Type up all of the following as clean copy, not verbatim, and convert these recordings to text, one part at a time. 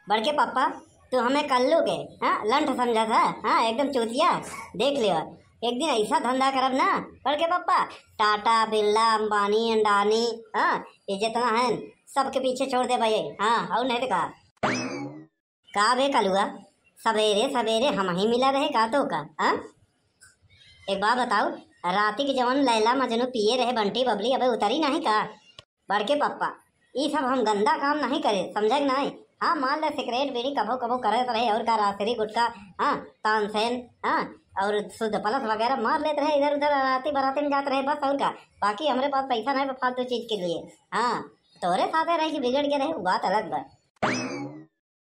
बड़के पापा, तू हमें कल्लू के हाँ लंठ समझा था। हाँ एकदम चूतिया। देख लियो एक दिन ऐसा धंधा करब ना बड़के पापा, टाटा बिरला अंबानी अंडानी हाँ ये जितना है सबके पीछे छोड़ दे भाई। हाँ और नहीं तो का बे कलुआ, सवेरे सवेरे हम ही मिला रहे का तो का। हाँ एक बात बताओ, राती के जवन लैला मजनू पिए रहे बंटी बबली अबे उतरी नहीं का। बड़के पप्पा ये सब हम गंदा काम नहीं करे, समझे नहीं। हाँ मान ले सिगरेट बीड़ी कभो कभो करे रहे और का रासरी गुटका हाँ तानसेन हाँ और शुद्ध पलस वगैरह मार लेते रहे इधर उधर राती बराती में जाते रहे बस। और का बाकी हमारे पास पैसा नहीं फालतू चीज के लिए। हाँ तोरे साथे रह के बिगड़ के रहे वो बात अलग बा।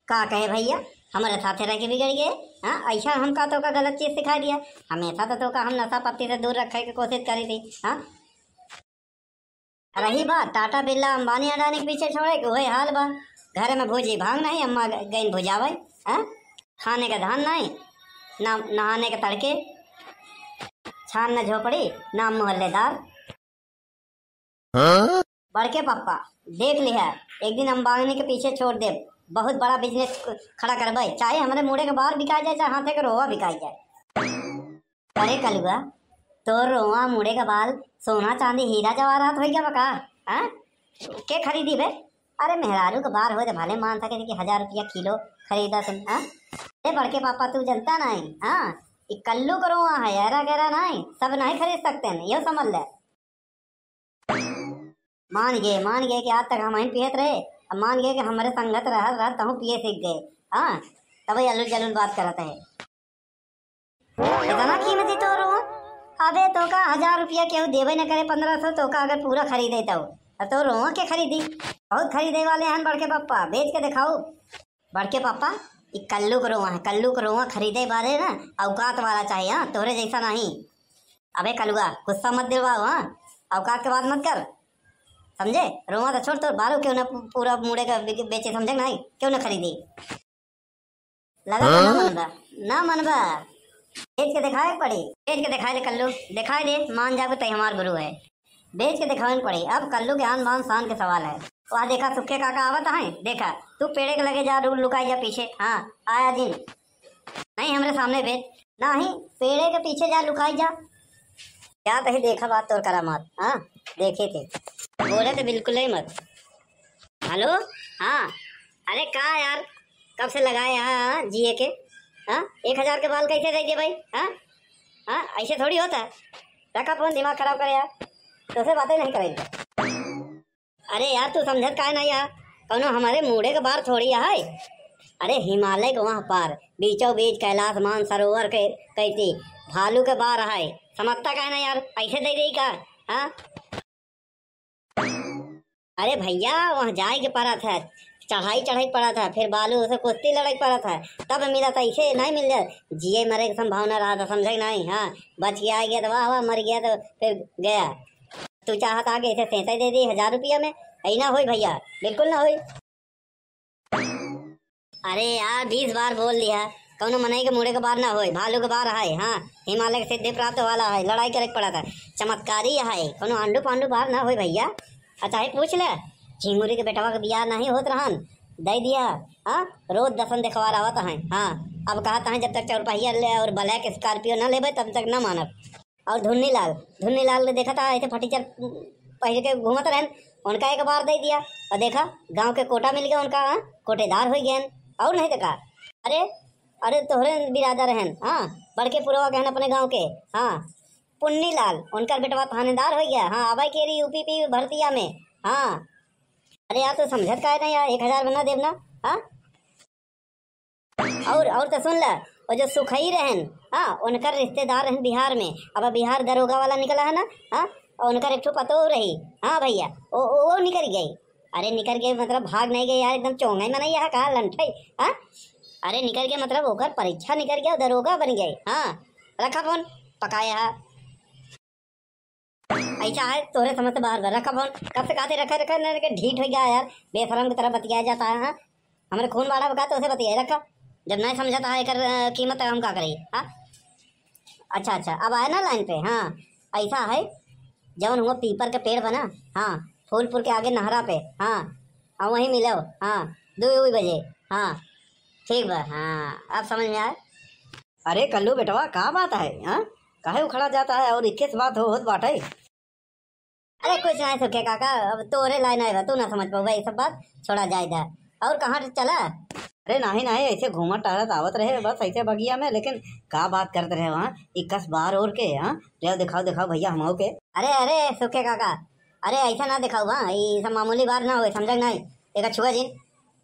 का कहे भैया हमारे साथे रह के बिगड़ गए। हाँ ऐसा हम का तो का गलत चीज सिखा दिया। हमेशा तो का हम नशा पत्ती से दूर रखे की कोशिश करी थी। हाँ रही बात टाटा बिरला अंबानी अडानी के पीछे छोड़े कि वही हाल बा। घर में भूजी भांग नहीं, अम्मा गईन भुजावे। हाँ खाने का धान नहीं, ना नहाने के तड़के, छान न झोपड़ी नाम मोहल्लेदार। बड़के पप्पा देख लिया एक दिन अंबानी के पीछे छोड़ दे, बहुत बड़ा बिजनेस खड़ा करवाई, चाहे हमारे मुड़े के बाहर बिकाई जाए चाहे हाथे के रोआ बिकाई जाए। अरे कलुआ तो रोआ मुड़े का बाल सोना चांदी हीरा जवाहरात हो गया बका। हाँ के खरीदी बे। अरे मेहरारू के बाहर हो तो भले मान सके कि 1000 रुपया किलो खरीदा तुम। हाँ अरे बड़के पापा तू जनता नहीं। हाँ ये कल्लू को रोआ है यारा गहरा नहीं, सब नहीं खरीद सकते हैं ये समझ ले। मान गए कि आज तक हम पियत रहे, अब मान गए कि हमारे संगत रह तहु पिए सीख गए। हाँ तभी अलूल जलूल बात करते है। इतना कीमती तो रो अबे तो का 1000 रुपया केहू देवे न करे 1500 तो का अगर पूरा खरीदे तो रो के खरीदी। बहुत खरीदे वाले हैं बड़के पापा, बेच के दिखाओ। बड़के पापा ये कल्लू को रोआ है, कल्लू को रोआ खरीदे वाले ना औकात वाला चाहिए। हाँ तोरे जैसा नहीं। अबे कलुआ गुस्सा मत दिलवाओ। हाँ औकात के बात मत कर समझे। रोआ तो छोड़, तो बालू क्यों ना पूरा मुड़े का बेचे समझे नहीं, क्यों ना खरीदी। लगा तो ना मनबा बेच के दिखाए पड़ी, बेच के दिखाए दे कल्लू, दिखाई दे मान जाके तय हमार गुरु है, बेच के दिखाने पड़ी। अब कल्लू के आन बान शान के सवाल है। वहाँ देखा सुखे काका आवत है, देखा तू पेड़े के लगे जा लुकाई जा पीछे। हाँ आया दिन नहीं हमारे सामने बेच नहीं, पेड़े के पीछे जा लुकाई जा। क्या तही देखा बात तोर करा मत। हाँ देखे थे बोले तो बिल्कुल ही मत। हेलो हाँ अरे कहा यार कब से लगाए यहाँ जिए के। हाँ 1000 के बाल कैसे दे दिए भाई। हाँ हाँ ऐसे थोड़ी होता है, रखा फोन दिमाग खराब करे यार, तो से बातें नहीं करेंगे। अरे यार तू समझत का नहीं यार, कौनो हमारे मुड़े के बाहर थोड़ी है। अरे हिमालय के वहाँ पार बीचों बीच कैलाश मान सरोवर के कहती भालू के बाहर है, समझता का ना यार ऐसे दे दी का। हाँ अरे भैया वहाँ जाए के पड़ा था, चढ़ाई पड़ा था, फिर बालू से कुश्ती लड़ाई पड़ा था, तब मिला था, इसे नहीं मिल जाए। जिए मरे की संभावना रहा था समझे नहीं। हाँ बच गया गया तो वाह वाह, मर गया तो फिर गया। तू चाहत आगे इसे 37 दे दी 1000 रुपया में, ऐ ना होई भैया, बिल्कुल ना होई। अरे यार 20 बार बोल दिया कौनो मनई के मुड़े के बार ना होई, भालू के बार है। हाँ हिमालय के सिद्धि प्राप्त वाला है, लड़ाई करे पड़ा था, चमत्कारी है, कौनो आंडू पांडू बार ना होई भैया। अच्छा है पूछ ले झिंगुरी के बेटवा के बियाह नहीं होत रहन, दे दिया। हाँ रोज दसन दिखवा रहा है। हाँ अब कहता है जब तक चौरपहिया ले और ब्लैक स्कॉर्पियो न लेबे तब तक न मानब। और धुन्नी लाल ने देखा था ऐसे फटीचर पहले के घूमत रहन, उनका एक बार दे दिया और देखा गांव के कोटा मिल गया उनका। हाँ कोटेदार हो गए और नहीं देखा। अरे अरे तोहरे बिरादर रहन। हाँ बड़के पुरवा गहन अपने गांव के। हाँ पुन्नी लाल उनका बेटवा थानेदार हो गया। हाँ अबई केरी यूपी भरतिया में। हाँ अरे यार तो समझत का है ना यार, 1000 बना देव ना। हाँ और तो सुन ला और जो सुखई रहन हाँ उनका रिश्तेदार रहन बिहार में, अब बिहार दरोगा वाला निकला है ना। हाँ और उनका एक पतो रही। हाँ भैया वो निकल गई। अरे निकल गए मतलब भाग नहीं गए यार, एकदम चौंगा में नहीं कहा लंठाई। हाँ अरे निकल गया मतलब होकर परीक्षा निकल गया, दरोगा बन गए। हाँ रखा फोन पकाया है ऐसा है तोरे समझ से बाहर रखा फोन, कब से कहते रखा ढीठ हो गया यार, बेशरम की तरह बतिया जाता है। हाँ हमारे खून वाला बका तो उसे बतिया रखा, जब नहीं समझाता है कर कीमत हम क्या करें। हाँ अच्छा अब आए ना लाइन पे। हाँ ऐसा है जवन हुआ पीपर के पेड़ बना। हाँ फूलपुर के आगे नहरा पे। हाँ वहीं मिलो। हाँ 2 बजे। हाँ ठीक बा, हाँ अब समझ में आए। अरे कल्लू बेटवा का बात है? हाँ, काहे उखड़ा जाता है और इक्कीस बात होत बाटे। अरे कुछ नहीं सुखे काका, अब तोरे लाइन आएगा, तू ना समझ पाऊगा ये सब बात, छोड़ा जाए था। और कहाँ चला? अरे नहीं नहीं, ऐसे घूमत टहलत आवत रहे बस ऐसे बगिया में, लेकिन का बात करते रहे वहाँ 21 बार और के। हाँ ले दिखाओ दिखाओ भैया हम के। अरे अरे सुखे काका, अरे ऐसा ना दिखाओ, हाँ ये सब मामूली बार ना हो, समझ नहीं। एक छुआ जी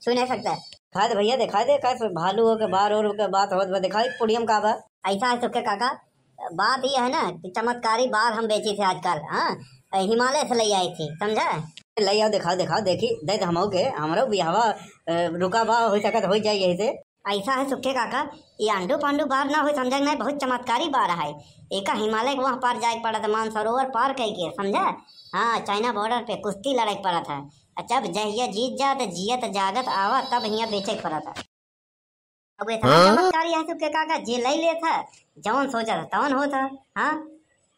छू नहीं सकता। दिखा दे भैया, दिखा दे कैसे भालू हो के बार और के बात हो, दिखाई पुड़ियम का बा। ऐसा है सुखे काका, बात ये है ना कि चमत्कारी बार हम बेची थे आजकल। हाँ हिमालय से ले आई थी, समझा? ले आओ दिखाओ दिखाओ, देखी दे हम के हमारो बिहावा रुका बा हो सकत हो जाए यही से। ऐसा है सुखे काका, ये आंडू पांडू बार ना हो, समझ नहीं, बहुत चमत्कारी बार है। एक हिमालय के वहाँ पार जाए पड़ा था, मानसरोवर पार कह के, समझा? हाँ चाइना बॉर्डर पे कुश्ती लड़ाई पड़ा था। जब जहिया जीत जा तो जियत जागत आवा, तब यहाँ बेचे पड़ा था। अब इतना चमत्कारी है सुखे काका, जे ले ले था जवन सोचा था तवन होता। हाँ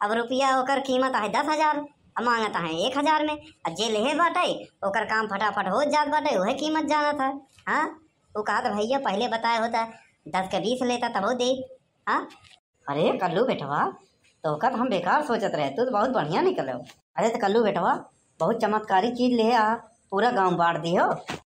अब रुपया ओकर कीमत है 10,000, अब मांगता है 1,000 में। अब जे लेहे बाटे ओकर काम फटाफट हो जात बाटे, वही कीमत जाना था। हाँ वो कहा था भैया पहले बताया होता 10 के 20 लेता तब वो दे। हाँ अरे कल्लू बेटवा, तो का हम बेकार सोचत रहे, तू तो बहुत बढ़िया निकलो। अरे तो कल्लू बेटवा बहुत चमत्कारी चीज ले आ, पूरा गांव बांट दी हो।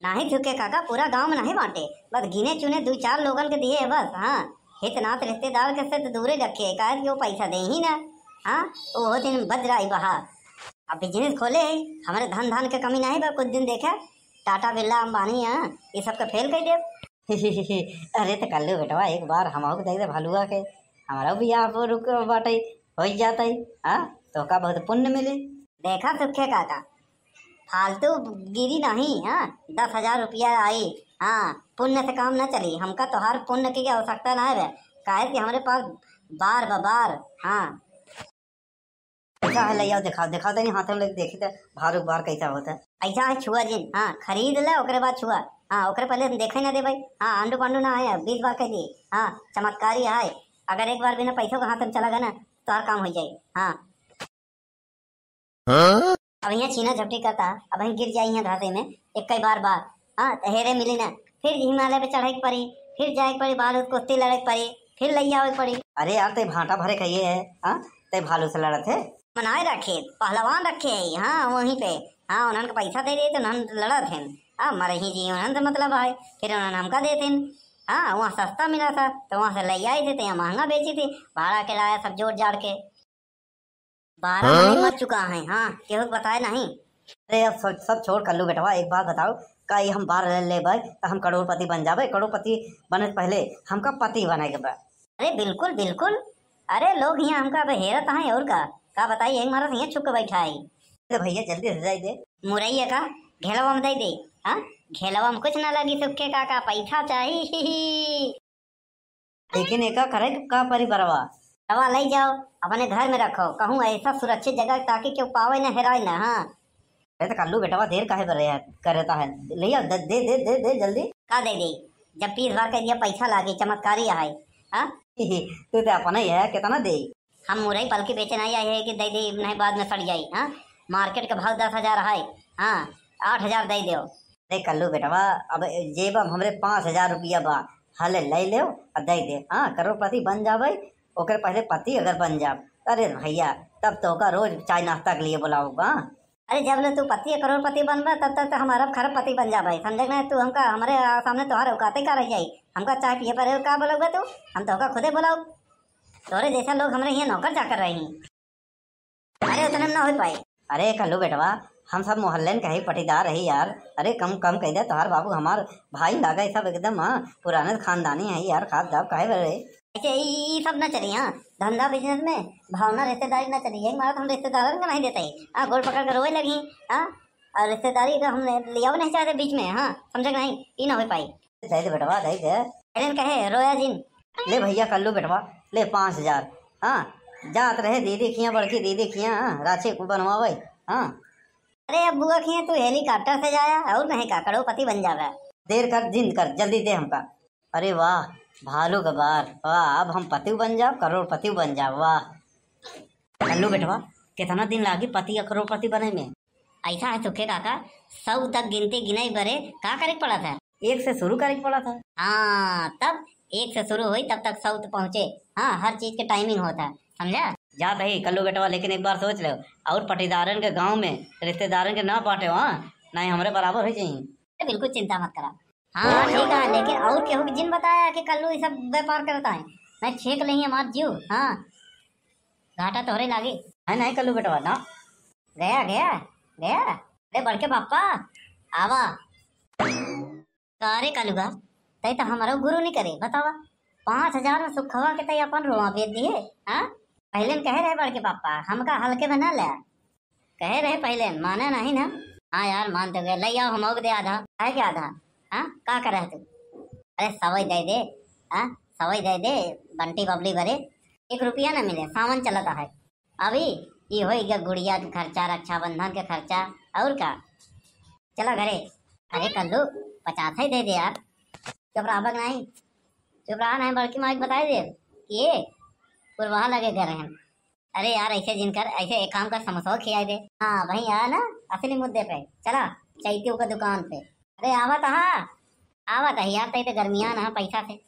नहीं चुके काका, पूरा गांव में नहीं बांटे, बस गिने चुने 2-4 लोगन के दिए बस। हाँ हितनाथ रिश्तेदार के से तो दूरे रखे, कहा कि वो पैसा दे ही ना। हाँ वो दिन बजराई बहा, अब बिजनेस खोले है, हमारे धन धान के कमी नहीं बा। कुछ दिन देखा टाटा बिरला अंबानी, हाँ ये सब का फेल कर दे। अरे तो कल्लू बेटवा एक बार हम देख दे भालुआ के, हमारा भी यहाँ पर रुक बाटे हो जाता है। हाँ तो का बहुत पुण्य मिले। देखा सुखे काका, फालतू गिरी नहीं। हाँ 10,000 रुपया आई, हाँ पुण्य से काम न चली। हमका तोहार पुण्य की आवश्यकता ना है, काहे कि हमारे पास बार बार। हाँ ऐसा है, ले आओ दिखाओ दिखाओ, तेनी हाथ में देखी तो भालू बार कैसा होता है। ऐसा है छुआ जिन, हाँ खरीद ले ओकरे बाद छुआ। हाँ ओकरे पहले देखे ना दे भाई। हाँ आंडू पांडू ना है, 20 बार कह दिए। हाँ चमत्कारी है, अगर एक बार बिना पैसों का हाथ में चला गया ना तो हर काम हो जाए। हाँ अब यहाँ छीना झपटी करता, अब यहाँ गिर जाए यहाँ घाटे में एक कई बार। हाँ तो हेरे मिली ना, फिर हिमालय पे चढ़ाई पड़ी, फिर जाए पड़ी, बाल कुश्ती लड़ाई पड़ी, फिर लैया हो पड़ी। अरे यार ते भाटा भरे कहिए है, हाँ ते भालू से लड़त है। मनाए रखे पहलवान रखे है, हाँ वहीं पे। हाँ उन्होंने पैसा दे दिए तो उन्होंने लड़ा थे। हाँ मरे ही जी उन्होंने मतलब है, फिर उन्होंने हमका दे थे। हाँ वहाँ सस्ता मिला था तो वहाँ से ले आई थे, तो यहाँ महंगा बेची थी, भाड़ा किराया सब जोड़ जाड़ के 12 महीने मर चुका है। हाँ केहू बताए नहीं। अरे अब सब छोड़ कल्लू बेटवा, एक बात बताओ, का ये हम बार ले भाई तो हम करोड़पति बन जावे? करोड़पति बने पहले हमका पति बने के बा। अरे बिल्कुल बिल्कुल, अरे लोग यहाँ हमका अब हेरत है और का बताइए, एक मारा यहाँ छुप के बैठा है। अरे भैया जल्दी से जाई दे। मुरैया का घेलवा में दे दे। हाँ घेलवा में कुछ ना लगी सुखे काका, पैसा चाहिए। लेकिन एक करे का परिवारवा दवा ले जाओ अपने घर में रखो, कहूँ ऐसा सुरक्षित जगह ताकि क्यों पावे ना हेराए ना। हाँ अरे तो कल्लू बेटवा देर काहे करता है, ले आओ दे दे दे दे, दे जल्दी। का दे दे, जब 20 बार कह दिया पैसा लागे, चमत्कारी है। हाँ तू तो अपना ही है, कितना दे? हम मुरई पल के बेचे नहीं आए है कि दे दे नहीं बाद में सड़ जाये। हाँ मार्केट का भाव 10,000 है, हाँ 8,000 दे दो। अरे कल्लू बेटवा अब जेब हमरे 5,000 रुपया बा, हले ले ले और दे दे। हाँ करोड़पति बन जावे, ओकर पहले पति अगर बन जाब, अरे भैया तब तो का रोज चाय नाश्ता के लिए बुलाऊंगा। अरे जब ले तू पति करोड़पति बनबा तब तक तो हमारा खरबपति बन जा भाई, समझे ना? तू हमका हमारे सामने तोहार औकाते का रह जाई, हमका चाय पिए पर का बोलोगे तू? हम तो का खुदे बुलाओ, तोरे जैसा लोग हमारे यहाँ नौकर चाकर रही। अरे उतने में ना हो पाए। अरे कल्लू बेटवा हम सब मोहल्ले में कहीं पटीदार रही यार, अरे कम कम कह दे, तोहार बाबू हमार भाई लागा, सब एकदम। हाँ पुराने खानदानी है यार, खाद दाब काहे बरे ऐसे ये सब ना चली। हाँ धंधा बिजनेस में भावना रिश्तेदारी ना चली, एक मारा तो हम रिश्तेदारों का नहीं देते। हाँ गोड़ पकड़ कर रोए लगी। हाँ और रिश्तेदारी का हमने लिया नहीं चाहते बीच में। हाँ समझे नहीं, ये ना हो पाई। दे दे बेटवा दे दे। कहे रोया जिन ले भैया कल्लू बेटवा ले 5,000। हाँ जात रहे दीदी खिया, बड़की दीदी खिया, रांची को बनवावे। हाँ अरे अब बुआ खिया तू हेलीकॉप्टर से जाया और नहीं का करोड़पति बन जावे। देर कर जिंद कर, जल्दी दे हमका। अरे वाह भालू का बार, वाह अब हम पति बन जाओ, करोड़पति बन जाओ। वाह कल्लू बेटवा कितना दिन लागी पति या करोड़पति बने में? ऐसा है सुखे काका, 100 तक गिनती गिनाई बरे का करे पड़ा था। एक से शुरू करे के पड़ा था। हाँ तब एक से शुरू हुई तब तक 100 पहुँचे। हाँ हर चीज के टाइमिंग होता है, समझा। जात है कल्लू बेटवा, लेकिन एक बार सोच लो, और पटीदारन के गांव में रिश्तेदारन के ना बांटे, हाँ नहीं हमारे बराबर हो जाइए। बिल्कुल चिंता मत करा। हाँ ठीक है, लेकिन और केहू के जिन बताया कि कल्लू ये सब व्यापार करता है, मैं छेक नहीं हमार जीव। हाँ घाटा तोहरे लागे। है नहीं कल्लू बेटवा ना। गया गया गया। अरे बड़के पापा आवा। अरे कलुगा तय तो हमारा गुरु नहीं करे, बतावा 5,000 में सुखवा के तय अपन रोआ बेच दिए। हाँ पहले कहे रहे बड़के पापा हमका हल्के में ना ले, कहे रहे पहले, माने नहीं ना। हाँ यार मानते गए, ले आओ हम दे आधा है क्या आधा। हाँ का करे तू। अरे सवई दे दे। हाँ सवई दे दे बंटी बबली भरे, 1 रुपया ना मिले, सावन चलता है अभी। ये हो गया गुड़िया के खर्चा, रक्षाबंधन के खर्चा, और का चला घरे। अरे कल्लू 50 ही दे दे यार। चुप रहा बग नहीं, चुप रहा नहीं, बड़की माँ बता दे कि ये पुरवाह लगे घर हैं। अरे यार ऐसे जिनकर ऐसे एक काम कर, समोसा खिलाई दे। हाँ वही आया ना असली मुद्दे पे, चला चैतियों का दुकान पे। अरे आवत यार, तई तो गर्मियां ना पैसा से।